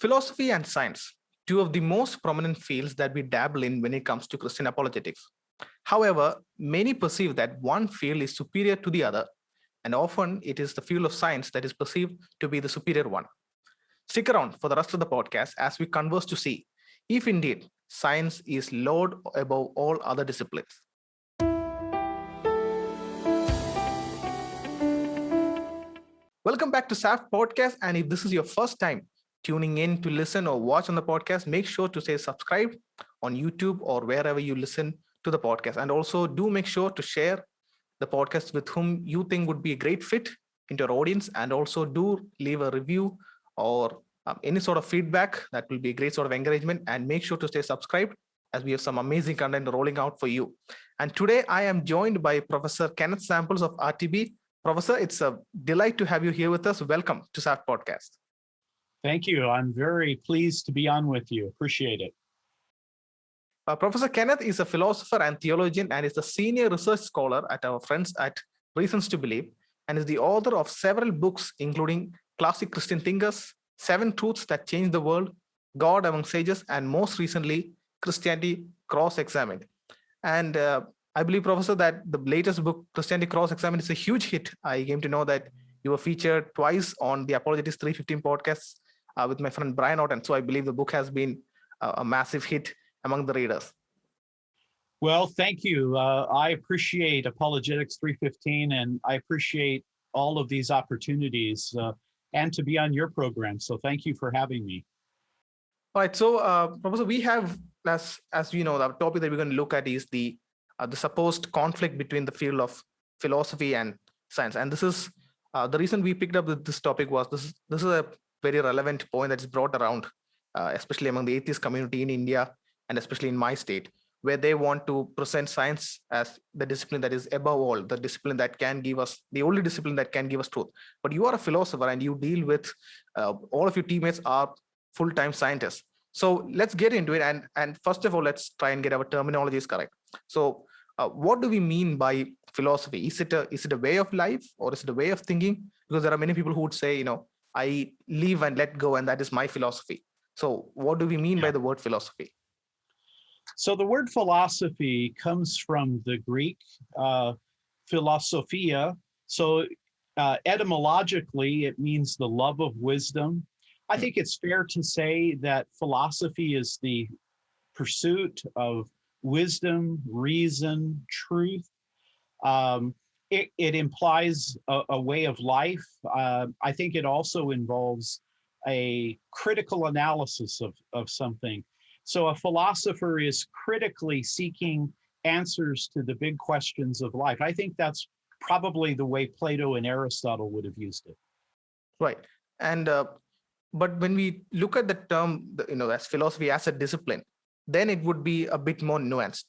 Philosophy and science, two of the most prominent fields that we dabble in when it comes to Christian apologetics. However, many perceive that one field is superior to the other, and often it is the field of science that is perceived to be the superior one. Stick around for the rest of the podcast as we converse to see if indeed science is Lord above all other disciplines. Welcome back to SAF Podcast. And if this is your first time tuning in to listen or watch on the podcast, make sure to say subscribe on YouTube or wherever you listen to the podcast. And also do make sure to share the podcast with whom you think would be a great fit into your audience. And also do leave a review or any sort of feedback. That will be a great sort of encouragement. And make sure to stay subscribed as we have some amazing content rolling out for you. And today I am joined by Professor Kenneth Samples of RTB. Professor, it's a delight to have you here with us. Welcome to SAF Podcast. Thank you. I'm very pleased to be on with you. Appreciate it. Professor Kenneth is a philosopher and theologian and is the senior research scholar at our friends at Reasons to Believe and is the author of several books, including Classic Christian Thinkers, 7 Truths That Change the World, God Among Sages, and most recently, Christianity Cross-Examined. And I believe, Professor, that the latest book, Christianity Cross-Examined, is a huge hit. I came to know that you were featured twice on the Apologetics 315 podcasts with my friend Brian Orton. So I believe the book has been a massive hit among the readers. Well, thank you. I appreciate Apologetics 315, and I appreciate all of these opportunities and to be on your program. So thank you for having me. All right. So, Professor, we have, as you know, the topic that we're going to look at is the supposed conflict between the field of philosophy and science. And this is the reason we picked up this topic was this is a very relevant point that is brought around, especially among the atheist community in India and especially in my state, where they want to present science as the discipline that is above all, the discipline that can give us, the only discipline that can give us truth. But you are a philosopher and you deal with, all of your teammates are full-time scientists. So let's get into it. And first of all, let's try and get our terminologies correct. So what do we mean by philosophy? Is it a way of life or is it a way of thinking? Because there are many people who would say, I live and let go, and that is my philosophy. So what do we mean by the word philosophy? So the word philosophy comes from the Greek philosophia. So etymologically, it means the love of wisdom. I think it's fair to say that philosophy is the pursuit of wisdom, reason, truth. It implies a way of life. I think it also involves a critical analysis of something. So a philosopher is critically seeking answers to the big questions of life. I think that's probably the way Plato and Aristotle would have used it. Right. And but when we look at the term, as philosophy as a discipline, then it would be a bit more nuanced.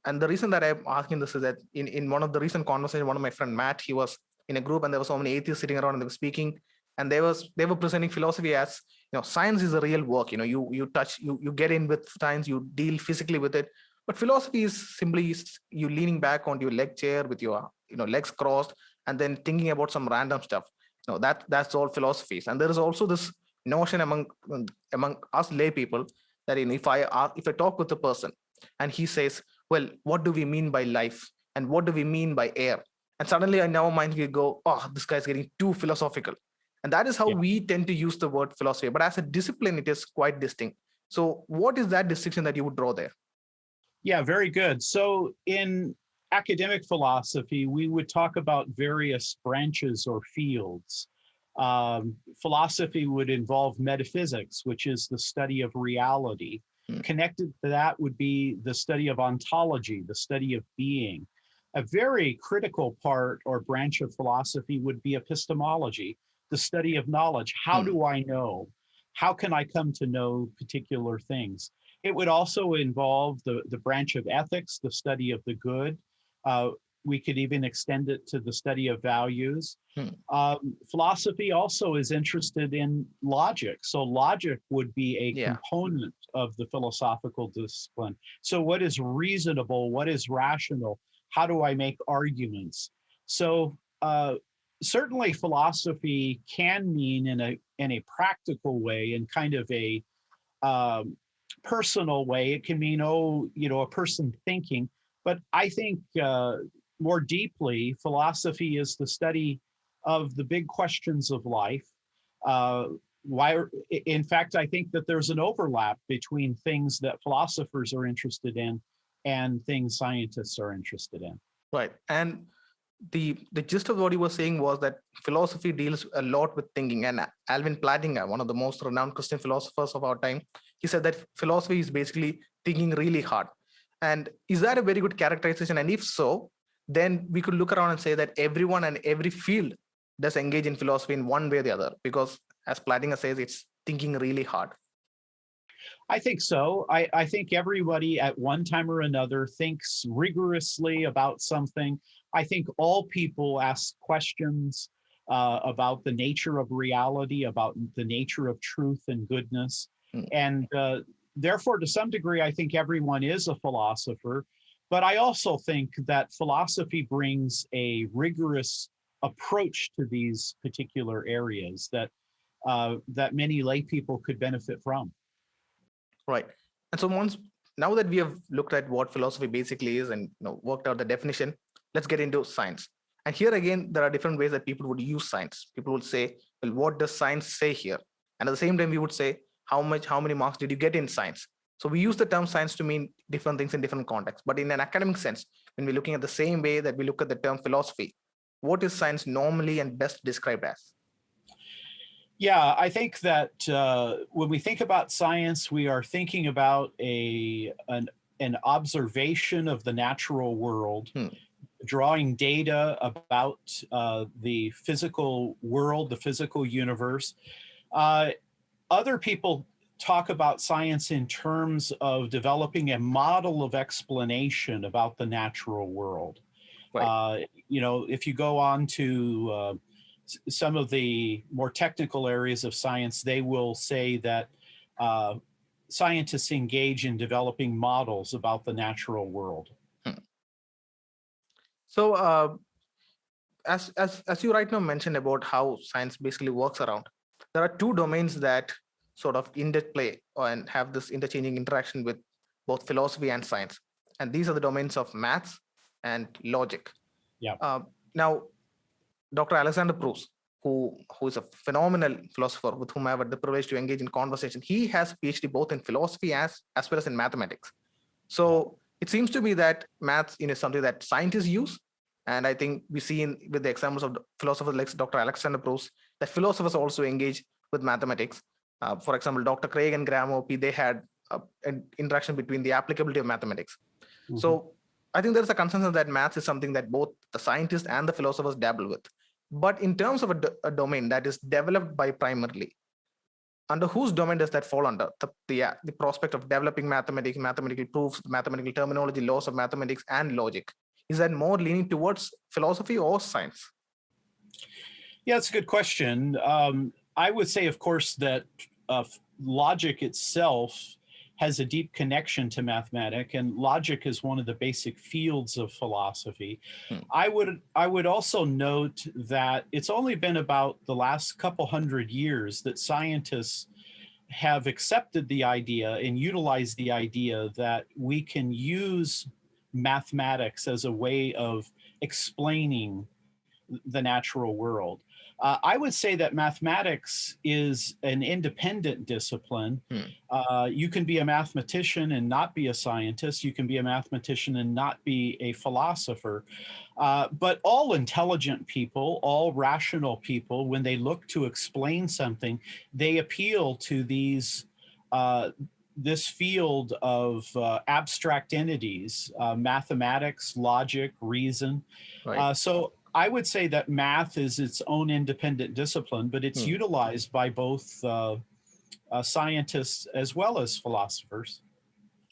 And the reason that I'm asking this is that in one of the recent conversations, one of my friend Matt, he was in a group and there were so many atheists sitting around and they were speaking, and they were presenting philosophy as, science is a real work. You touch, you get in with science, you deal physically with it. But philosophy is simply you leaning back on your leg chair with your legs crossed and then thinking about some random stuff. That's all philosophies. And there is also this notion among us lay people that if I talk with a person and he says, well, what do we mean by life and what do we mean by air? And suddenly in our mind we go, oh, this guy's getting too philosophical. And that is how we tend to use the word philosophy. But as a discipline, it is quite distinct. So what is that distinction that you would draw there? Yeah, very good. So in academic philosophy, we would talk about various branches or fields. Philosophy would involve metaphysics, which is the study of reality. Connected to that would be the study of ontology, the study of being. A very critical part or branch of philosophy would be epistemology, the study of knowledge. How do I know? How can I come to know particular things? It would also involve the branch of ethics, the study of the good. We could even extend it to the study of values. Philosophy also is interested in logic. So logic would be a component of the philosophical discipline. So what is reasonable? What is rational? How do I make arguments? So certainly philosophy can mean in a practical way, in kind of a personal way. It can mean, oh, you know, a person thinking. But I think more deeply, philosophy is the study of the big questions of life. Uh, why? In fact, I think that there's an overlap between things that philosophers are interested in and things scientists are interested in. Right. And the gist of what you were saying was that philosophy deals a lot with thinking. And Alvin Plantinga, one of the most renowned Christian philosophers of our time, he said that philosophy is basically thinking really hard. And is that a very good characterization? And if so, then we could look around and say that everyone and every field does engage in philosophy in one way or the other, because as Plantinga says, it's thinking really hard. I think so. I think everybody at one time or another thinks rigorously about something. I think all people ask questions about the nature of reality, about the nature of truth and goodness. And therefore, to some degree, I think everyone is a philosopher. But I also think that philosophy brings a rigorous approach to these particular areas that that many lay people could benefit from. Right. And so now that we have looked at what philosophy basically is and worked out the definition, let's get into science. And here again, there are different ways that people would use science. People would say, well, what does science say here? And at the same time, we would say, how many marks did you get in science? So we use the term science to mean different things in different contexts. But in an academic sense, when we're looking at the same way that we look at the term philosophy, what is science normally and best described as? Yeah, I think that when we think about science, we are thinking about an observation of the natural world, drawing data about the physical world, the physical universe. Other people talk about science in terms of developing a model of explanation about the natural world. Right. You know, if you go on to some of the more technical areas of science, they will say that scientists engage in developing models about the natural world. So as you right now mentioned about how science basically works around, there are two domains that sort of interplay and have this interchanging interaction with both philosophy and science. And these are the domains of maths and logic. Yeah. Now, Dr. Alexander Proust, who is a phenomenal philosopher with whom I have had the privilege to engage in conversation, he has a PhD both in philosophy as well as in mathematics. So it seems to me that maths is something that scientists use. And I think we see with the examples of philosophers like Dr. Alexander Proust, that philosophers also engage with mathematics. For example, Dr. Craig and Graham Opie, they had an interaction between the applicability of mathematics. Mm-hmm. So I think there's a consensus that maths is something that both the scientists and the philosophers dabble with. But in terms of a domain that is developed by primarily, under whose domain does that fall under? The prospect of developing mathematics, mathematical proofs, mathematical terminology, laws of mathematics, and logic. Is that more leaning towards philosophy or science? Yeah, it's a good question. I would say, of course, that logic itself has a deep connection to mathematics, and logic is one of the basic fields of philosophy. I would also note that it's only been about the last couple hundred years that scientists have accepted the idea and utilized the idea that we can use mathematics as a way of explaining the natural world. I would say that mathematics is an independent discipline. You can be a mathematician and not be a scientist. You can be a mathematician and not be a philosopher. But all intelligent people, all rational people, when they look to explain something, they appeal to these this field of abstract entities, mathematics, logic, reason. Right. So I would say that math is its own independent discipline, but it's utilized by both scientists as well as philosophers.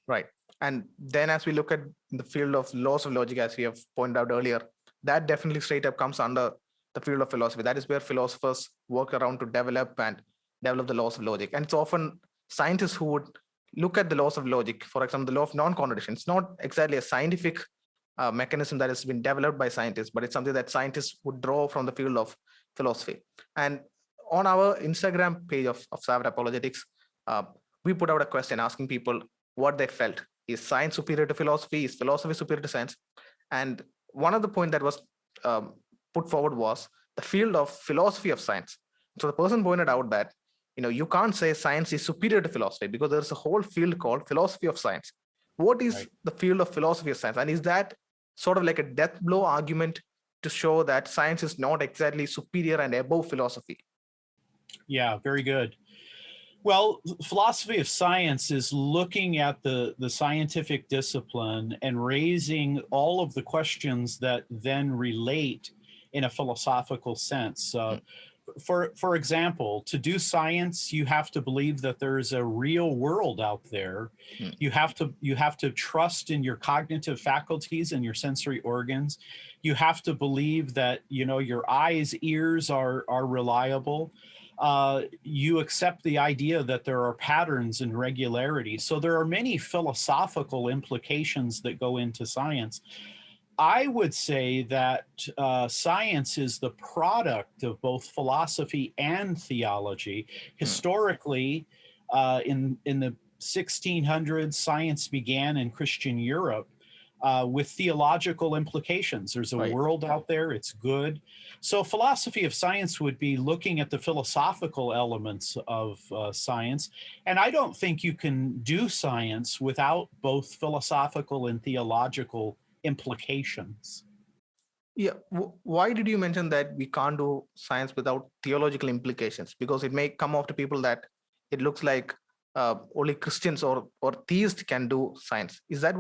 Right. And then as we look at the field of laws of logic, as we have pointed out earlier, that definitely straight up comes under the field of philosophy. That is where philosophers work around to develop the laws of logic. And it's often scientists who would look at the laws of logic. For example, the law of non-contradiction. It's not exactly a scientific mechanism that has been developed by scientists, but it's something that scientists would draw from the field of philosophy. And on our Instagram page of Savant Apologetics, we put out a question asking people what they felt. Is science superior to philosophy? Is philosophy superior to science? And one of the points that was put forward was the field of philosophy of science. So the person pointed out that you can't say science is superior to philosophy because there's a whole field called philosophy of science. What is the field of philosophy of science? And is that sort of like a death blow argument to show that science is not exactly superior and above philosophy? Yeah, very good. Well, philosophy of science is looking at the scientific discipline and raising all of the questions that then relate in a philosophical sense. For example, to do science, you have to believe that there's a real world out there. You have to trust in your cognitive faculties and your sensory organs. You have to believe that your eyes, ears are reliable. You accept the idea that there are patterns and regularities. So there are many philosophical implications that go into science. I would say that science is the product of both philosophy and theology. Historically, in the 1600s, science began in Christian Europe with theological implications. There's a world out there, it's good. So philosophy of science would be looking at the philosophical elements of science. And I don't think you can do science without both philosophical and theological implications. Yeah. Why did you mention that we can't do science without theological implications? Because it may come off to people that it looks like only Christians or theists can do science. Is that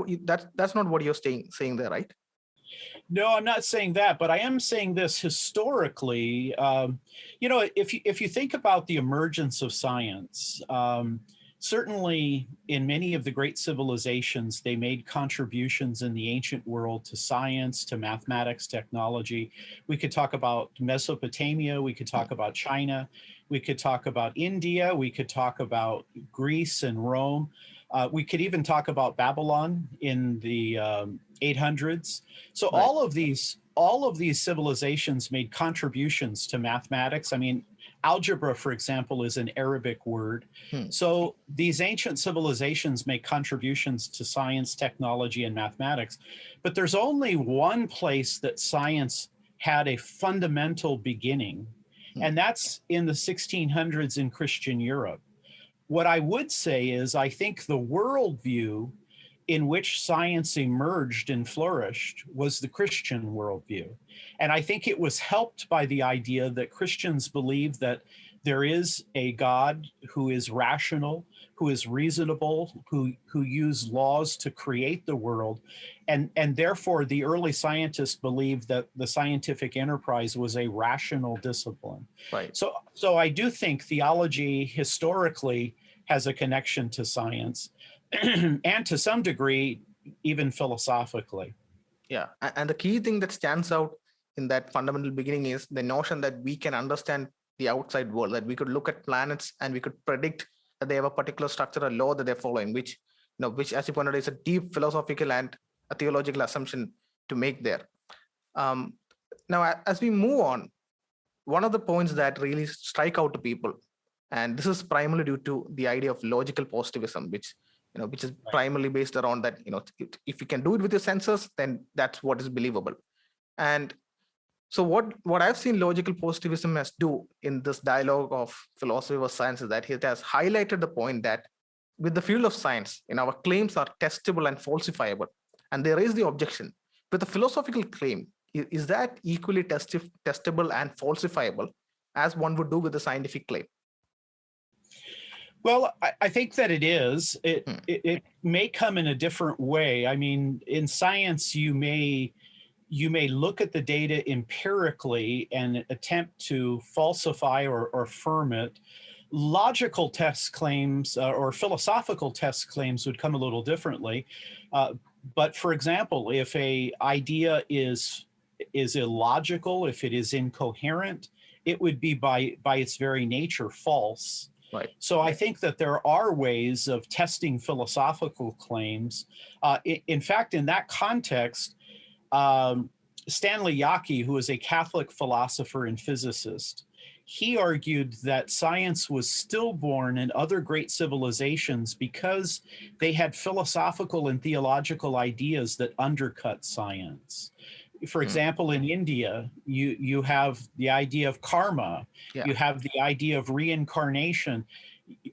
that's not what you're saying there, right? No, I'm not saying that, but I am saying this historically. If you think about the emergence of science, certainly in many of the great civilizations, they made contributions in the ancient world to science, to mathematics, technology. We could talk about Mesopotamia, we could talk about China, we could talk about India, we could talk about Greece and Rome. We could even talk about Babylon in the 800s. So all of these civilizations made contributions to mathematics. I mean, algebra, for example, is an Arabic word. So these ancient civilizations make contributions to science, technology, and mathematics. But there's only one place that science had a fundamental beginning, and that's in the 1600s in Christian Europe. What I would say is I think the worldview in which science emerged and flourished was the Christian worldview. And I think it was helped by the idea that Christians believe that there is a God who is rational, who is reasonable, who used laws to create the world. And therefore, the early scientists believed that the scientific enterprise was a rational discipline. Right. So I do think theology historically has a connection to science and to some degree, even philosophically. Yeah. And the key thing that stands out in that fundamental beginning is the notion that we can understand the outside world, that we could look at planets and we could predict that they have a particular structure or law that they're following, which, as you pointed out, is a deep philosophical and a theological assumption to make there. Now, as we move on, one of the points that really strike out to people, and this is primarily due to the idea of logical positivism, which is primarily based around that, if you can do it with your senses, then that's what is believable. And so what I've seen logical positivism as do in this dialogue of philosophy versus science is that it has highlighted the point that with the field of science, our claims are testable and falsifiable. And they raise the objection, with a philosophical claim, is that equally testable and falsifiable as one would do with a scientific claim? Well, I think that it is. It may come in a different way. I mean, in science, you may look at the data empirically and attempt to falsify or affirm it. Logical test claims or philosophical test claims would come a little differently. But for example, if an idea is illogical, if it is incoherent, it would be by its very nature false. Right. So I think that there are ways of testing philosophical claims. In fact, in that context, Stanley Yaki, who is a Catholic philosopher and physicist, he argued that science was stillborn in other great civilizations because they had philosophical and theological ideas that undercut science. For example, in India, you have the idea of karma, Yeah. you have the idea of reincarnation.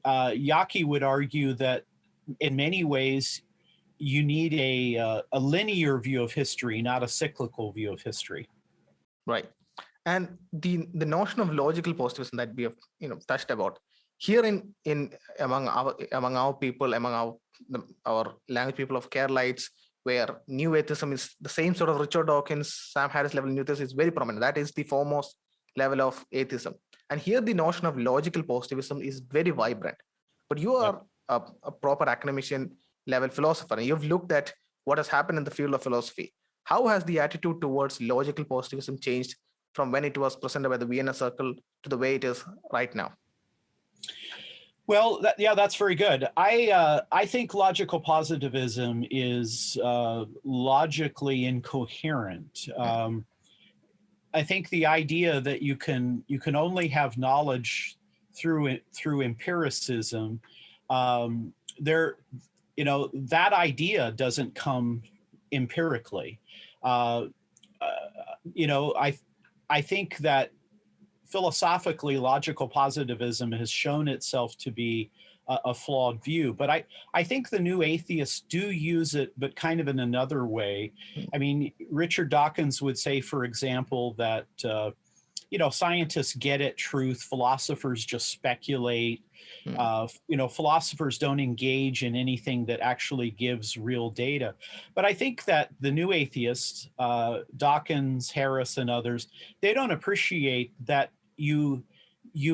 Yaki would argue that in many ways, you need a linear view of history, not a cyclical view of history. Right. And the notion of logical positivism that we have touched about here in among our people, among our language people of Keralites, where new atheism is the same sort of Richard Dawkins, Sam Harris level new atheism is very prominent. That is the foremost level of atheism. And here the notion of logical positivism is very vibrant. But you are a proper academician level philosopher, and you've looked at what has happened in the field of philosophy. How has the attitude towards logical positivism changed from when it was presented by the Vienna Circle to the way it is right now? Well, that's very good. I think logical positivism is logically incoherent. I think the idea that you can only have knowledge through empiricism, that idea doesn't come empirically. I think that philosophically, logical positivism has shown itself to be a flawed view. But I think the new atheists do use it, but kind of in another way. I mean, Richard Dawkins would say, for example, that, scientists get at truth, philosophers just speculate. Philosophers don't engage in anything that actually gives real data. But I think that the new atheists, Dawkins, Harris, and others, they don't appreciate that you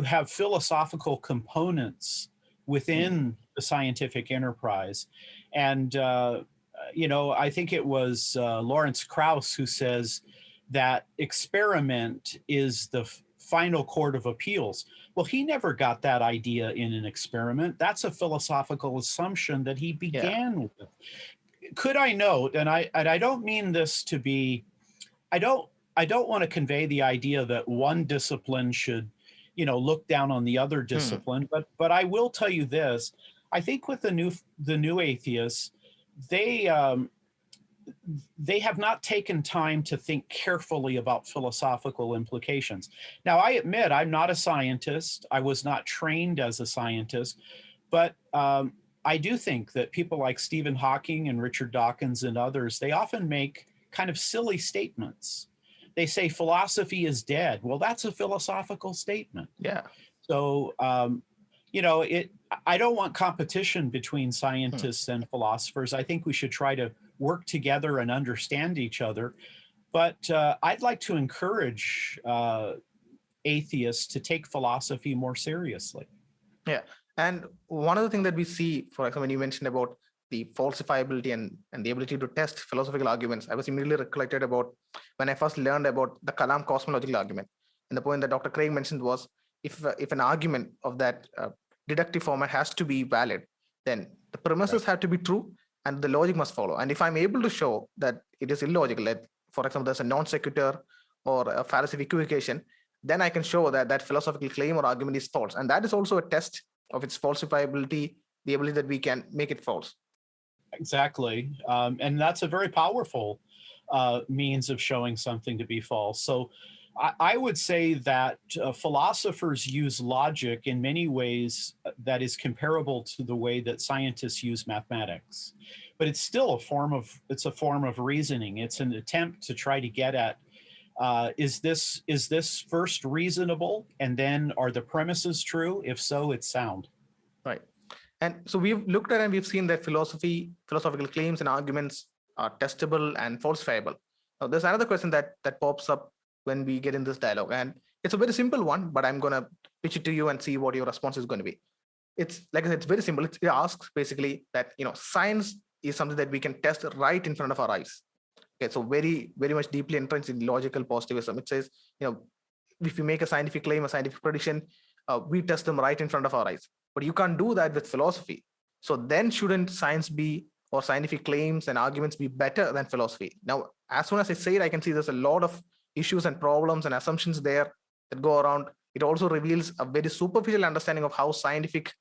have philosophical components within the scientific enterprise. And, I think it was Lawrence Krauss who says that experiment is the final court of appeals. Well, he never got that idea in an experiment. That's a philosophical assumption that he began with. Could I note, and I don't mean this to be, I don't want to convey the idea that one discipline should, look down on the other discipline, but I will tell you this. I think with the new atheists, they have not taken time to think carefully about philosophical implications. Now, I admit I'm not a scientist. I was not trained as a scientist, but I do think that people like Stephen Hawking and Richard Dawkins and others, they often make kind of silly statements. They say philosophy is dead. Well, that's a philosophical statement. Yeah. So, I don't want competition between scientists and philosophers. I think we should try to work together and understand each other. But I'd like to encourage atheists to take philosophy more seriously. Yeah. And one of the things that we see, for example, when you mentioned about the falsifiability and the ability to test philosophical arguments, I was immediately recollected about when I first learned about the Kalam cosmological argument. And the point that Dr. Craig mentioned was, if an argument of that deductive format has to be valid, then the premises have to be true and the logic must follow. And if I'm able to show that it is illogical, like, for example, there's a non sequitur or a fallacy of equivocation, then I can show that that philosophical claim or argument is false. And that is also a test of its falsifiability, the ability that we can make it false. Exactly. And that's a very powerful means of showing something to be false. So I would say that philosophers use logic in many ways that is comparable to the way that scientists use mathematics. But it's still a form of reasoning. It's an attempt to try to get at, is this first reasonable? And then are the premises true? If so, it's sound. Right. And so we've looked at and we've seen that philosophical claims and arguments are testable and falsifiable. Now, there's another question that pops up when we get in this dialogue, and it's a very simple one, but I'm going to pitch it to you and see what your response is going to be. It's like I said, it's very simple. It asks basically that science is something that we can test right in front of our eyes. Okay, so very, very much deeply entrenched in logical positivism. It says, if you make a scientific claim, a scientific prediction, we test them right in front of our eyes. But you can't do that with philosophy. So then shouldn't science be or scientific claims and arguments be better than philosophy? Now, as soon as I say it, I can see there's a lot of issues and problems and assumptions there that go around. It also reveals a very superficial understanding of how scientific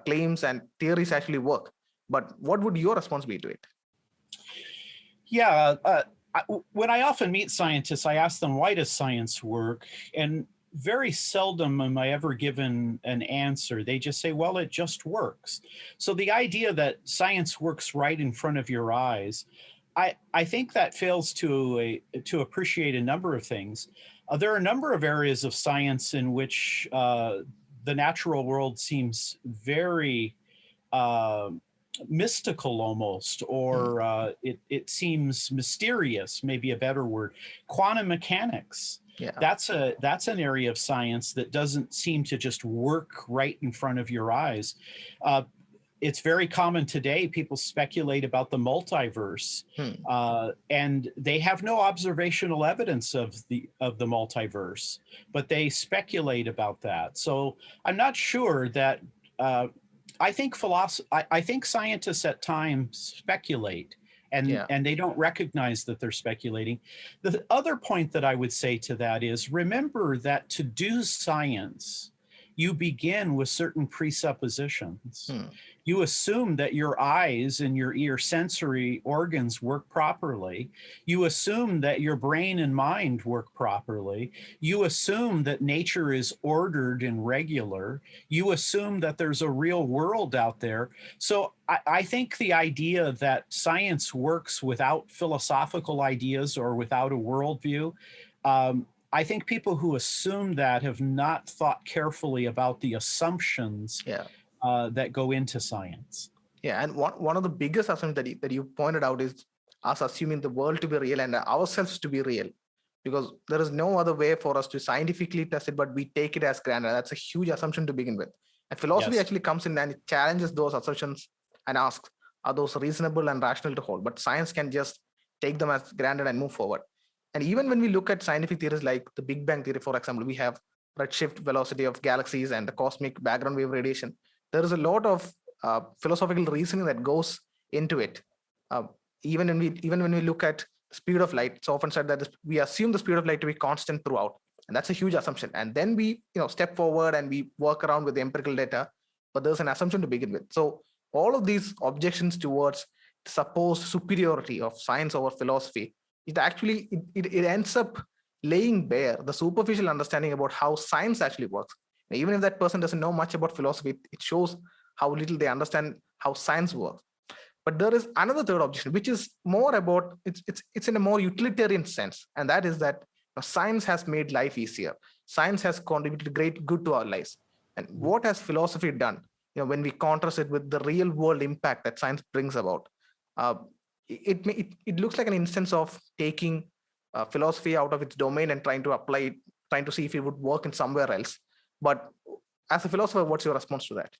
claims and theories actually work. But what would your response be to it? Yeah, when I often meet scientists, I ask them, why does science work? And very seldom am I ever given an answer. They just say, well, it just works. So the idea that science works right in front of your eyes, I think that fails to appreciate a number of things. There are a number of areas of science in which the natural world seems very mystical almost, or it seems mysterious, maybe a better word. Quantum mechanics. Yeah. That's an area of science that doesn't seem to just work right in front of your eyes. It's very common today. People speculate about the multiverse, and they have no observational evidence of the multiverse, but they speculate about that. So I'm not sure that. I think scientists at times speculate, and they don't recognize that they're speculating. The other point that I would say to that is, remember that to do science, you begin with certain presuppositions. You assume that your eyes and your ear sensory organs work properly. You assume that your brain and mind work properly. You assume that nature is ordered and regular. You assume that there's a real world out there. So I think the idea that science works without philosophical ideas or without a worldview, I think people who assume that have not thought carefully about the assumptions that go into science. Yeah, and one of the biggest assumptions that you pointed out is us assuming the world to be real and ourselves to be real, because there is no other way for us to scientifically test it, but we take it as granted. That's a huge assumption to begin with. And philosophy actually comes in and it challenges those assumptions and asks, are those reasonable and rational to hold? But science can just take them as granted and move forward. And even when we look at scientific theories like the Big Bang theory, for example, we have redshift velocity of galaxies and the cosmic background wave radiation. There is a lot of philosophical reasoning that goes into it. Even when we look at speed of light, it's often said that we assume the speed of light to be constant throughout, and that's a huge assumption. And then we step forward and we work around with the empirical data, but there's an assumption to begin with. So all of these objections towards supposed superiority of science over philosophy, it actually it ends up laying bare the superficial understanding about how science actually works. Even if that person doesn't know much about philosophy, it shows how little they understand how science works. But there is another third objection, which is more about it's in a more utilitarian sense, and that is that science has made life easier. Science has contributed great good to our lives. And what has philosophy done? When we contrast it with the real world impact that science brings about, it looks like an instance of taking philosophy out of its domain and trying to apply it, trying to see if it would work in somewhere else. But as a philosopher, what's your response to that?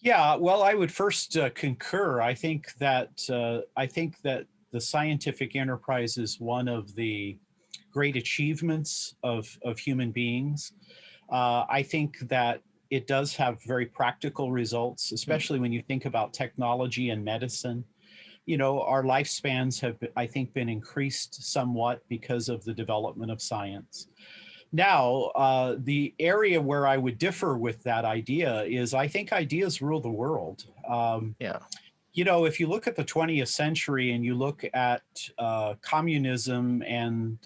Yeah, well, I would first concur. I think that the scientific enterprise is one of the great achievements of human beings. I think that it does have very practical results, especially when you think about technology and medicine. Our lifespans have, I think, been increased somewhat because of the development of science. Now, the area where I would differ with that idea is I think ideas rule the world. If you look at the 20th century and you look at communism, and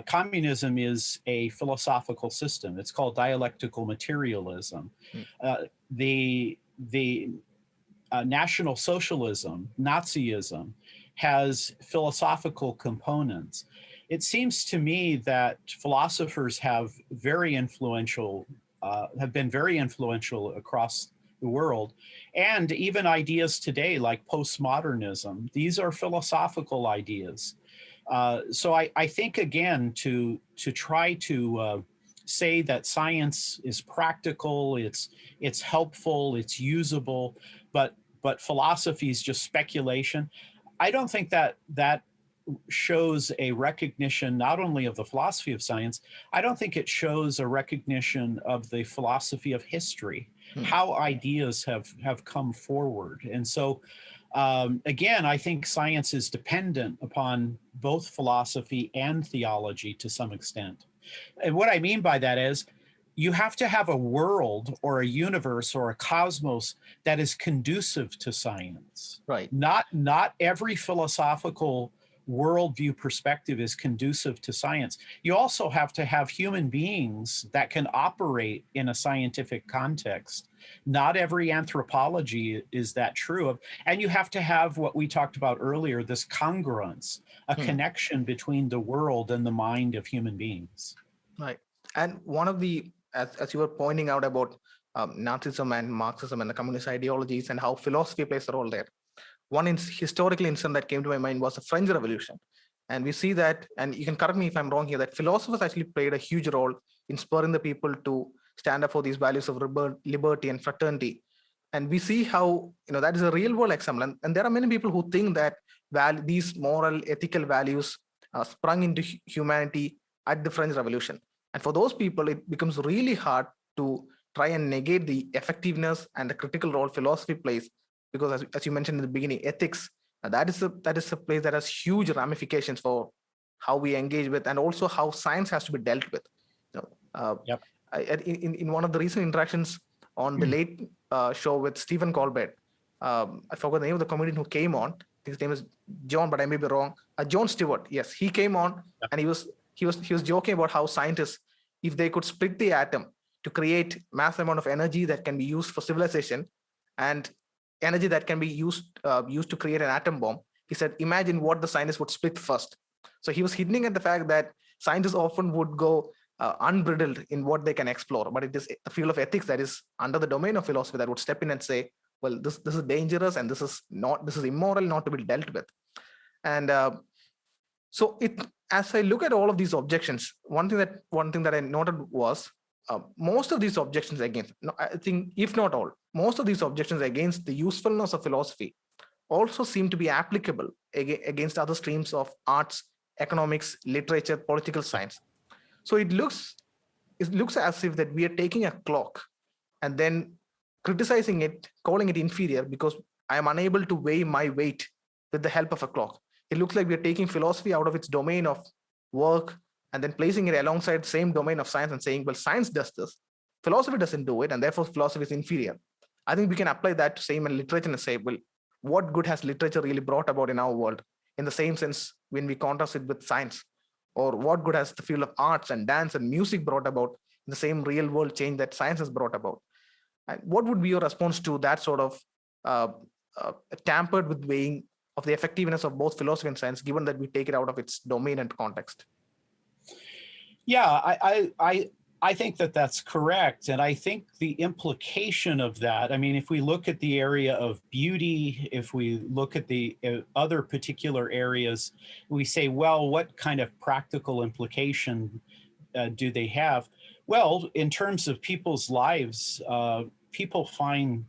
communism is a philosophical system. It's called dialectical materialism. The National Socialism, Nazism, has philosophical components. It seems to me that philosophers have been very influential across the world, and even ideas today like postmodernism. These are philosophical ideas. So I think, again, to try to say that science is practical, it's helpful, it's usable, but philosophy is just speculation. I don't think that shows a recognition not only of the philosophy of science. I don't think it shows a recognition of the philosophy of history. how ideas have come forward. And so, again, I think science is dependent upon both philosophy and theology to some extent. And what I mean by that is you have to have a world or a universe or a cosmos that is conducive to science. Right. Not every philosophical worldview perspective is conducive to science. You also have to have human beings that can operate in a scientific context. Not every anthropology is that true of, and you have to have what we talked about earlier, this congruence, a connection between the world and the mind of human beings. Right. And one of the, as you were pointing out about Nazism and Marxism and the communist ideologies and how philosophy plays a role there. One historical incident that came to my mind was the French Revolution. And we see that, and you can correct me if I'm wrong here, that philosophers actually played a huge role in spurring the people to stand up for these values of liberty and fraternity. And we see how, that is a real world example. And there are many people who think that these moral, ethical values sprung into humanity at the French Revolution. And for those people, it becomes really hard to try and negate the effectiveness and the critical role philosophy plays, because as you mentioned in the beginning, ethics, that is a place that has huge ramifications for how we engage with, and also how science has to be dealt with. Yep. In one of the recent interactions on the late show with Stephen Colbert, I forgot the name of the comedian who came on. I think his name is John, but I may be wrong. Jon Stewart. Yes, he came on, and he was joking about how scientists, if they could split the atom to create mass amount of energy that can be used for civilization, and energy that can be used to create an atom bomb, he said, imagine what the scientists would split first. So he was hinting at the fact that scientists often would go unbridled in what they can explore, but it is the field of ethics that is under the domain of philosophy that would step in and say, well, this is dangerous, and this is immoral, not to be dealt with. And so as I look at all of these objections, one thing that I noted was most of these objections against, I think if not all, most of these objections against the usefulness of philosophy also seem to be applicable against other streams of arts, economics, literature, political science. So it looks as if that we are taking a clock and then criticizing it, calling it inferior because I am unable to weigh my weight with the help of a clock. It looks like we are taking philosophy out of its domain of work and then placing it alongside the same domain of science and saying, well, science does this, philosophy doesn't do it, and therefore philosophy is inferior. I think we can apply that to same in literature and say, well, what good has literature really brought about in our world? In the same sense, when we contrast it with science, or what good has the field of arts and dance and music brought about in the same real world change that science has brought about? And what would be your response to that sort of tampered with weighing of the effectiveness of both philosophy and science, given that we take it out of its domain and context? Yeah, I think that that's correct. And I think the implication of that, I mean, if we look at the area of beauty, if we look at the other particular areas, we say, well, what kind of practical implication do they have? Well, in terms of people's lives, people find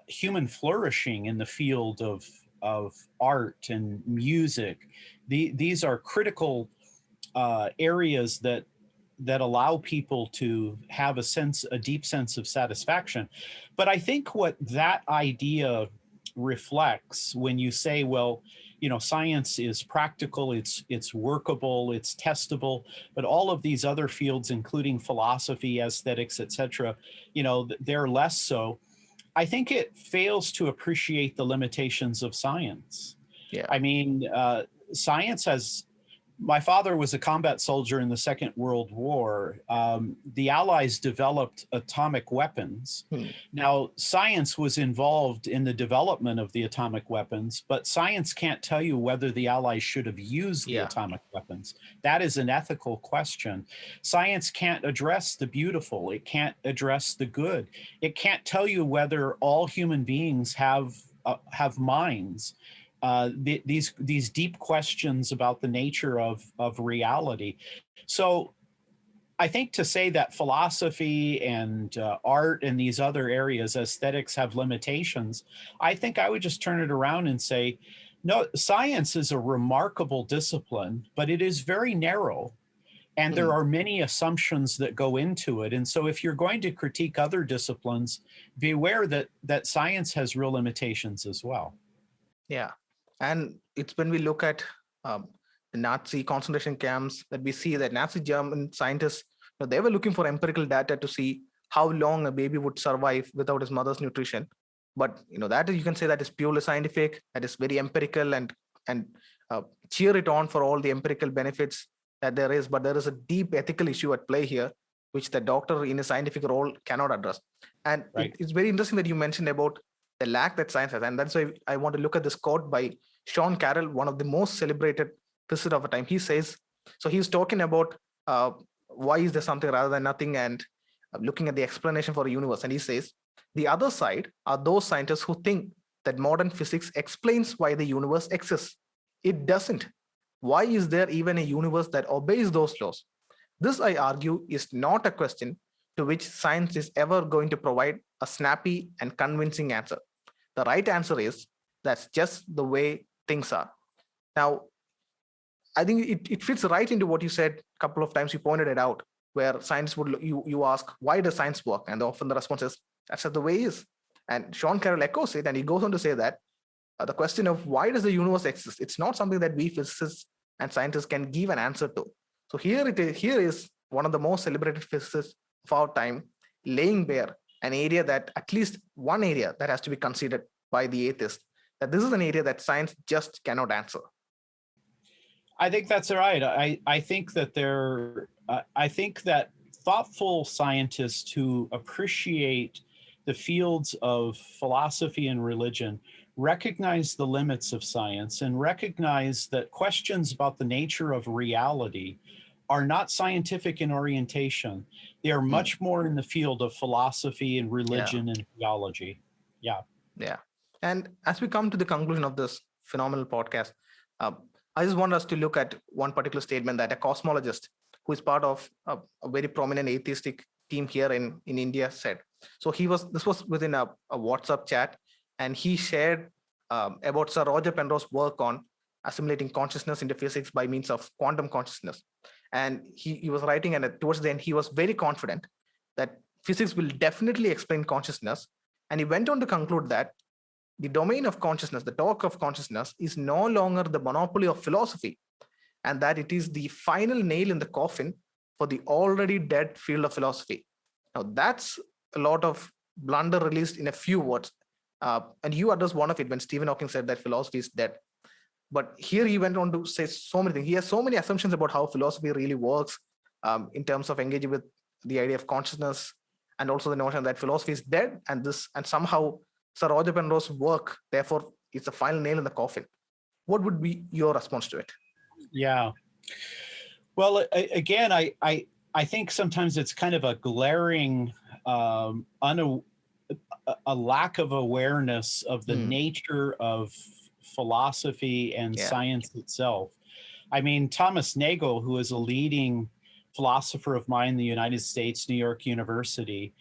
human flourishing in the field of art and music. These are critical areas that allow people to have a deep sense of satisfaction. But I think what that idea reflects when you say, well, science is practical, it's workable, it's testable, but all of these other fields, including philosophy, aesthetics, etc., they're less so. I think it fails to appreciate the limitations of science. Yeah. I mean, science has. My father was a combat soldier in the Second World War. The Allies developed atomic weapons. Now, science was involved in the development of the atomic weapons, but science can't tell you whether the Allies should have used the atomic weapons. That is an ethical question. Science can't address the beautiful. It can't address the good. It can't tell you whether all human beings have minds. These deep questions about the nature of reality. So I think to say that philosophy and art and these other areas, aesthetics, have limitations, I think I would just turn it around and say, no, science is a remarkable discipline, but it is very narrow. And there are many assumptions that go into it. And so if you're going to critique other disciplines, be aware that science has real limitations as well. Yeah. And it's when we look at the Nazi concentration camps that we see that Nazi German scientists, they were looking for empirical data to see how long a baby would survive without his mother's nutrition. But that you can say that is purely scientific, that is very empirical, and cheer it on for all the empirical benefits that there is. But there is a deep ethical issue at play here, which the doctor in a scientific role cannot address. And Right. it's very interesting that you mentioned about the lack that science has. And that's why I want to look at this quote by Carroll, one of the most celebrated physicists of a time. He says, so he's talking about why is there something rather than nothing, and looking at the explanation for a universe. And he says, the other side are those scientists who think that modern physics explains why the universe exists. It doesn't. Why is there even a universe that obeys those laws? This, I argue, is not a question to which science is ever going to provide a snappy and convincing answer. The right answer is that's just the way things are. Now, I think it fits right into what you said a couple of times. You pointed it out, where science would, you ask, why does science work? And often the response is, that's just the way it is. And Carroll echoes it, and he goes on to say that the question of why does the universe exist, it's not something that we physicists and scientists can give an answer to. So here is one of the most celebrated physicists of our time laying bare an area that, at least one area that has to be considered by the atheist, that this is an area that science just cannot answer. I think that's right. I think that I think that thoughtful scientists who appreciate the fields of philosophy and religion recognize the limits of science and recognize that questions about the nature of reality are not scientific in orientation. They are much more in the field of philosophy and religion and theology. Yeah. Yeah. And as we come to the conclusion of this phenomenal podcast, I just want us to look at one particular statement that a cosmologist who is part of a very prominent atheistic team here in India said. So this was within a WhatsApp chat, and he shared about Sir Roger Penrose's work on assimilating consciousness into physics by means of quantum consciousness. And he was writing, and towards the end, he was very confident that physics will definitely explain consciousness. And he went on to conclude that the domain of consciousness, the talk of consciousness, is no longer the monopoly of philosophy, and that it is the final nail in the coffin for the already dead field of philosophy. Now, that's a lot of blunder released in a few words. And you addressed one of it when Stephen Hawking said that philosophy is dead. But here he went on to say so many things. He has so many assumptions about how philosophy really works in terms of engaging with the idea of consciousness, and also the notion that philosophy is dead, and somehow Sir Roger Penrose's work, therefore, is the final nail in the coffin. What would be your response to it? Yeah. Well, again, I think sometimes it's kind of a glaring a lack of awareness of the nature of philosophy and science itself. I mean, Thomas Nagel, who is a leading philosopher of mind in the United States, New York University,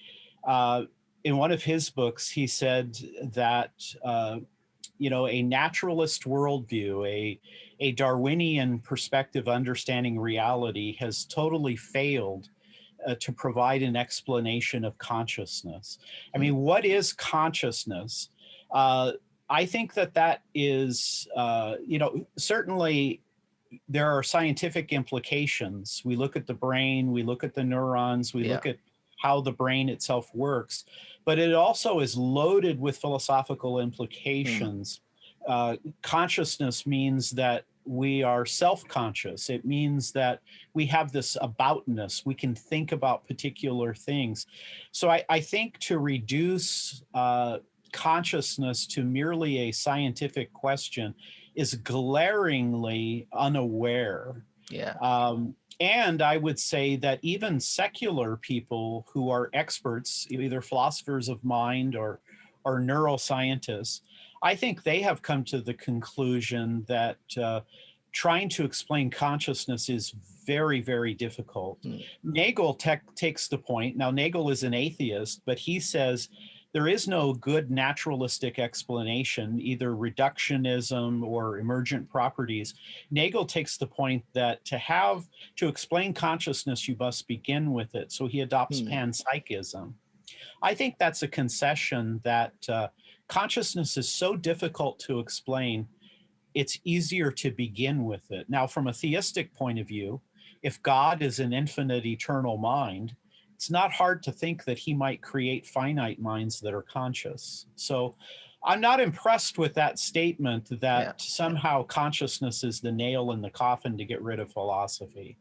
in one of his books, he said that a naturalist worldview, a Darwinian perspective understanding reality has totally failed to provide an explanation of consciousness. I mean, what is consciousness? I think that is, certainly there are scientific implications. We look at the brain, we look at the neurons, we look at how the brain itself works, but it also is loaded with philosophical implications. Consciousness means that we are self-conscious. It means that we have this aboutness. We can think about particular things. So I think to reduce consciousness to merely a scientific question is glaringly unaware. And I would say that even secular people who are experts, either philosophers of mind or neuroscientists, I think they have come to the conclusion that trying to explain consciousness is very, very difficult. Nagel takes the point. Now, Nagel is an atheist, but he says there is no good naturalistic explanation, either reductionism or emergent properties. Nagel takes the point that to explain consciousness, you must begin with it. So he adopts panpsychism. I think that's a concession that consciousness is so difficult to explain, it's easier to begin with it. Now, from a theistic point of view, if God is an infinite eternal mind, it's not hard to think that he might create finite minds that are conscious. So I'm not impressed with that statement that somehow consciousness is the nail in the coffin to get rid of philosophy.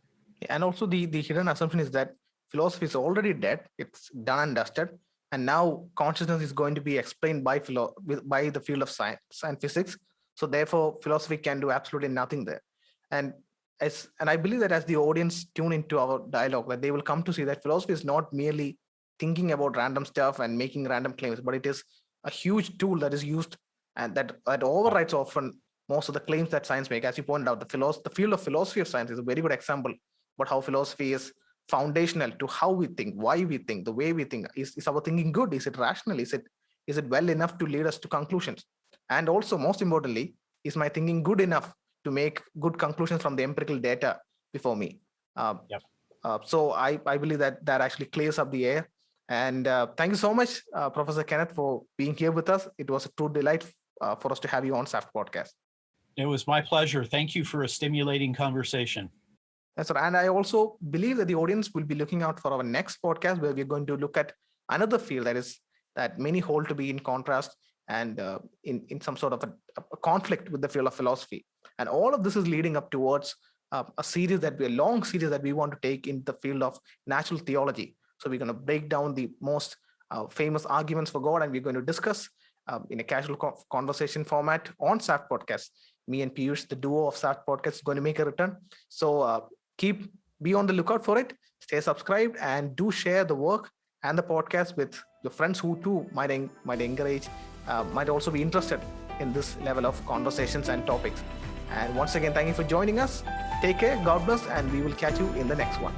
And also the hidden assumption is that philosophy is already dead. It's done and dusted. And now consciousness is going to be explained by the field of science and physics. So therefore, philosophy can do absolutely nothing there. And I believe that as the audience tune into our dialogue, that they will come to see that philosophy is not merely thinking about random stuff and making random claims, but it is a huge tool that is used and that overrides often most of the claims that science make. As you pointed out, the field of philosophy of science is a very good example about how philosophy is foundational to how we think, why we think, the way we think. Is our thinking good? Is it rational? Is it well enough to lead us to conclusions? And also, most importantly, is my thinking good enough to make good conclusions from the empirical data before me? So I believe that actually clears up the air. And thank you so much, Professor Kenneth, for being here with us. It was a true delight for us to have you on SAFT Podcast. It was my pleasure. Thank you for a stimulating conversation. That's right. And I also believe that the audience will be looking out for our next podcast, where we're going to look at another field that many hold to be in contrast and in some sort of a conflict with the field of philosophy. And all of this is leading up towards a long series that we want to take in the field of natural theology. So we're going to break down the most famous arguments for God, and we're going to discuss in a casual conversation format on SAFT Podcast. Me and Piyush, the duo of SAFT Podcast, is going to make a return. So be on the lookout for it. Stay subscribed and do share the work and the podcast with your friends who too might encourage, might also be interested in this level of conversations and topics. And once again, thank you for joining us. Take care, God bless, and we will catch you in the next one.